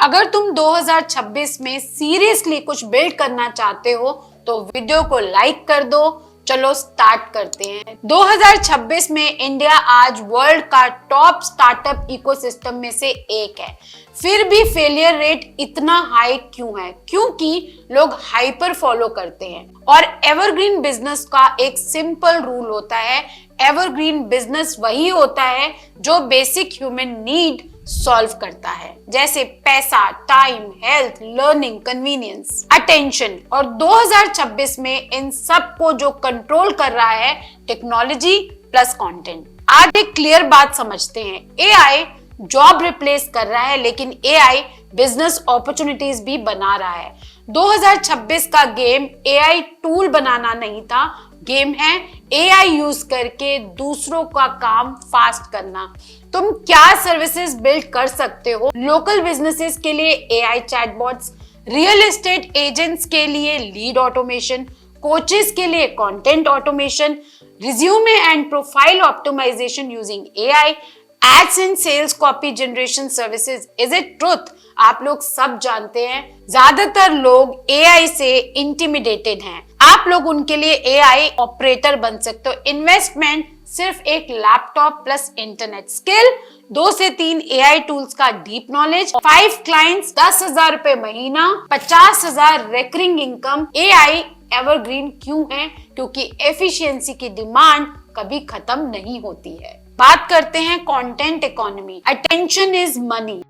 अगर तुम 2026 में सीरियसली कुछ बिल्ड करना चाहते हो तो वीडियो को लाइक कर दो। चलो स्टार्ट करते हैं। 2026 में इंडिया आज वर्ल्ड का टॉप स्टार्टअप इकोसिस्टम में से एक है। फिर भी फेलियर रेट इतना हाई क्यों है? क्योंकि लोग हाइपर फॉलो करते हैं। और एवरग्रीन बिजनेस का एक सिंपल रूल होता है, एवरग्रीन बिजनेस वही होता है जो बेसिक ह्यूमन नीड सॉल्व करता है, जैसे पैसा, time, health, learning, convenience, attention. और 2026 में इन सब को जो कंट्रोल कर रहा है टेक्नोलॉजी प्लस कंटेंट। आज एक क्लियर बात समझते हैं, एआई जॉब रिप्लेस कर रहा है लेकिन एआई बिजनेस अपॉर्चुनिटीज भी बना रहा है। 2026 का गेम एआई टूल बनाना नहीं था, गेम है एआई यूज करके दूसरों का काम फास्ट करना। तुम क्या सर्विसेज बिल्ड कर सकते हो? लोकल बिजनेसेस के लिए AI chatbots, real estate agents के लिए लीड ऑटोमेशन, कोचेस के लिए content automation, resume and profile optimisation using AI, ads and sales copy generation services. Is it truth? आप लोग सब जानते हैं ज्यादातर लोग एआई से इंटिमिडेटेड हैं। आप लोग उनके लिए एआई ऑपरेटर बन सकते हो। इन्वेस्टमेंट सिर्फ एक लैपटॉप प्लस इंटरनेट स्किल, 2 से 3 एआई टूल्स का डीप नॉलेज, 5 क्लाइंट्स, 10,000 रुपए महीना, 50,000 रेकरिंग इनकम। एआई एवरग्रीन क्यों है? क्योंकि एफिशिएंसी की डिमांड कभी खत्म नहीं होती है। बात करते हैं content economy. Attention is money.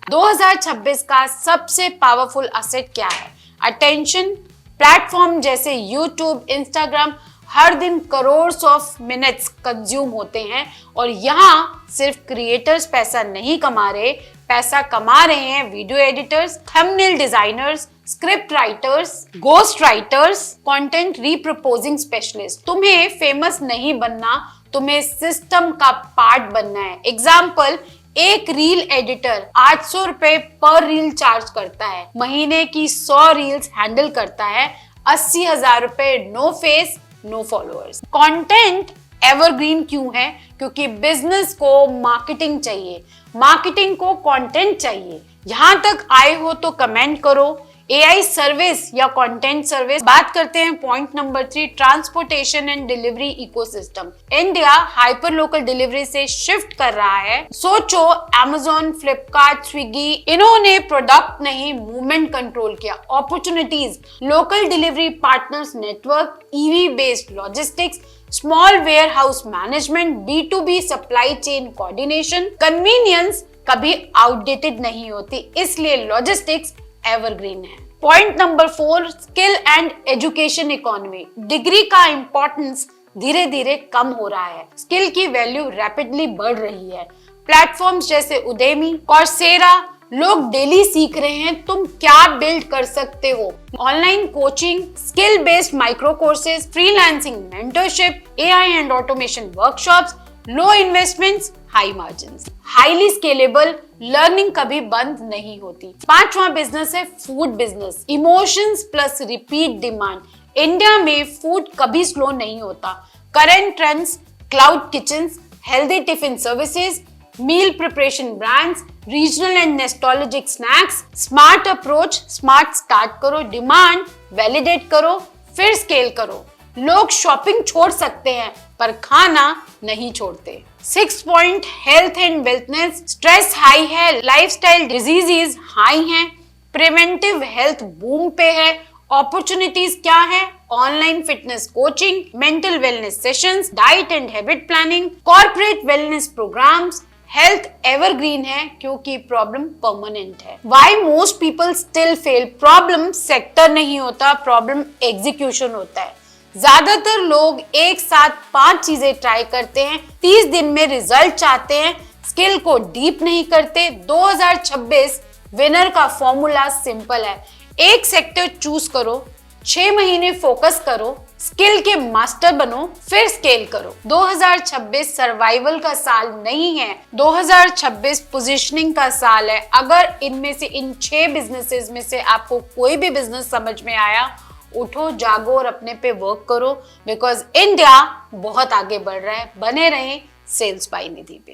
2026 का सबसे पावरफुल एसेट क्या है? अटेंशन। प्लेटफॉर्म जैसे यूट्यूब, इंस्टाग्राम हर दिन करोड़ ऑफ मिनट्स कंज्यूम होते हैं और यहाँ सिर्फ क्रिएटर्स पैसा नहीं कमा रहे, पैसा कमा रहे हैं video editors, thumbnail designers, script writers, ghost writers, content repurposing specialist. तुम्हें फेमस नहीं बनना, तुम्हें सिस्टम का पार्ट बनना है। एग्जाम्पल, एक रील एडिटर 800 रुपए पर रील चार्ज करता है, महीने की 100 रील्स हैंडल करता है, 80,000 रुपए, no face no followers. Content evergreen क्यों है? क्योंकि बिजनेस को मार्केटिंग चाहिए, मार्केटिंग को कंटेंट चाहिए। यहां तक आए हो तो कमेंट करो, एआई सर्विस या कंटेंट सर्विस। बात करते हैं point number 3, transportation and delivery ecosystem. India hyper local delivery से शिफ्ट कर रहा है। सोचो, Amazon, फ्लिपकार्ट, स्विगी, इन्होंने प्रोडक्ट नहीं मूवमेंट कंट्रोल किया। Opportunities, local delivery partners network, EV based logistics, small warehouse management, B2B supply chain coordination. Convenience कभी outdated नहीं होती, इसलिए लॉजिस्टिक्स एवरग्रीन है। Point number 4, skill and education economy. Degree का importance धीरे धीरे कम हो रहा है, स्किल की वैल्यू रैपिडली बढ़ रही है। प्लेटफॉर्म्स जैसे उदेमी, कॉर्सेरा, लोग डेली सीख रहे हैं तुम क्या बिल्ड कर सकते हो। Online coaching, skill based micro courses, freelancing, mentorship, AI and automation workshops, low investments, high margins. Highly scalable, learning कभी बंद नहीं होती। 5वां बिजनेस है food business. Emotions plus repeat demand. India में फूड कभी स्लो नहीं होता। Current trends, cloud kitchens, healthy tiffin services, meal preparation brands, regional and nostalgic snacks. Smart approach, smart start करो, डिमांड वैलिडेट करो, फिर स्केल करो। लोग शॉपिंग छोड़ सकते हैं पर खाना नहीं छोड़ते। 6 point, health and wellness. Stress high है, लाइफस्टाइल डिजीजेस हाई हैं, प्रिवेंटिव हेल्थ बूम पे है। अपॉर्चुनिटीज क्या है? Online fitness coaching, mental wellness sessions, diet and habit planning, corporate wellness programmes. Health evergreen है क्योंकि प्रॉब्लम परमानेंट है। Why most people still fail? Problem sector नहीं होता, प्रॉब्लम एग्जीक्यूशन होता है। ज्यादातर लोग एक साथ 5 चीजें ट्राई करते हैं, 30 दिन में रिजल्ट चाहते हैं, स्किल को डीप नहीं करते। 2026 विनर का फॉर्मूला सिंपल है, एक सेक्टर चूज करो, 6 महीने फोकस करो, स्किल के मास्टर बनो, फिर स्केल करो। 2026 सर्वाइवल का साल नहीं है, 2026 पोजीशनिंग का साल है। अगर इनमें से इन 6 बिजनेसेस में से आपको कोई भी बिजनेस समझ में आया, उठो, जागो और अपने पे वर्क करो, बिकॉज इंडिया बहुत आगे बढ़ रहा है। बने रहें सेल्स बाय निधि पे।